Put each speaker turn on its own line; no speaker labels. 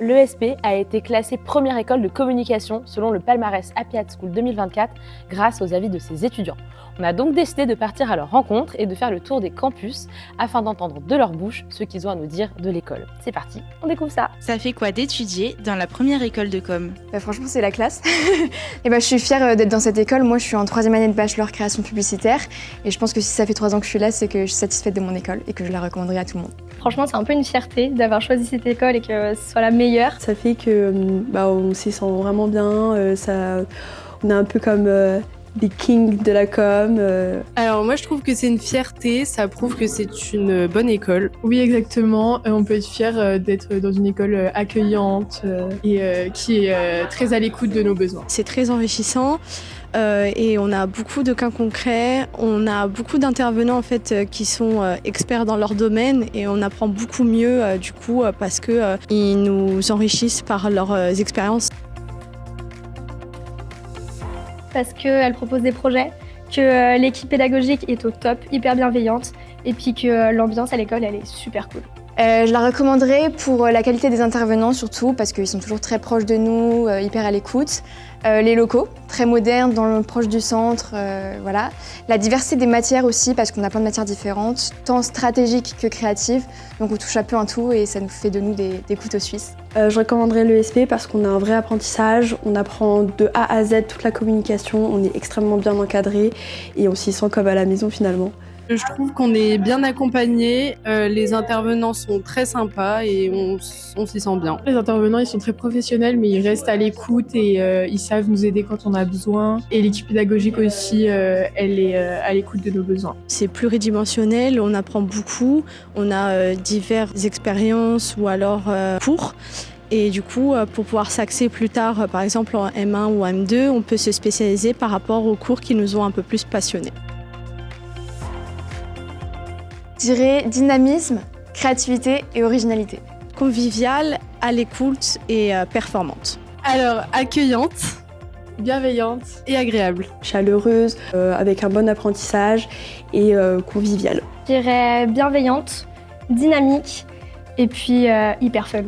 l'ESP a été classée première école de communication selon le palmarès Happy Hat School 2024 grâce aux avis de ses étudiants. On a donc décidé de partir à leur rencontre et de faire le tour des campus afin d'entendre de leur bouche ce qu'ils ont à nous dire de l'école. C'est parti, on découvre ça.
Ça fait quoi d'étudier dans la première école de com?
Franchement, c'est la classe. Et je suis fière d'être dans cette école. Moi, je suis en 3e année de bachelor création publicitaire. Et je pense que si ça fait 3 ans que je suis là, c'est que je suis satisfaite de mon école et que je la recommanderai à tout le monde.
Franchement, c'est un peu une fierté d'avoir choisi cette école et que ce soit la meilleure.
Ça fait que on s'y sent vraiment bien. On est un peu comme des kings de la com.
Alors moi je trouve que c'est une fierté, ça prouve que c'est une bonne école.
Oui exactement, on peut être fier d'être dans une école accueillante et qui est très à l'écoute de nos besoins.
C'est très enrichissant et on a beaucoup de cas concrets, on a beaucoup d'intervenants en fait qui sont experts dans leur domaine et on apprend beaucoup mieux du coup parce que ils nous enrichissent par leurs expériences.
Parce qu'elle propose des projets, que l'équipe pédagogique est au top, hyper bienveillante, et puis que l'ambiance à l'école, elle est super cool.
Je la recommanderais pour la qualité des intervenants surtout, parce qu'ils sont toujours très proches de nous, hyper à l'écoute. Les locaux, très modernes, proches du centre, voilà. La diversité des matières aussi, parce qu'on a plein de matières différentes, tant stratégiques que créatives. Donc on touche un peu un tout et ça nous fait de nous des couteaux suisses.
Je recommanderais l'ESP parce qu'on a un vrai apprentissage, on apprend de A à Z toute la communication, on est extrêmement bien encadré et on s'y sent comme à la maison finalement.
Je trouve qu'on est bien accompagnés, les intervenants sont très sympas et on s'y sent bien.
Les intervenants, ils sont très professionnels, mais ils restent à l'écoute et ils savent nous aider quand on a besoin. Et l'équipe pédagogique aussi, elle est à l'écoute de nos besoins.
C'est pluridimensionnel, on apprend beaucoup, on a diverses expériences ou alors cours. Et du coup, pour pouvoir s'axer plus tard, par exemple en M1 ou en M2, on peut se spécialiser par rapport aux cours qui nous ont un peu plus passionnés.
Je dirais dynamisme, créativité et originalité.
Conviviale, à l'écoute et performante.
Alors, accueillante,
Bienveillante
et agréable.
Chaleureuse, avec un bon apprentissage et conviviale.
Je dirais bienveillante, dynamique, et puis hyper fun.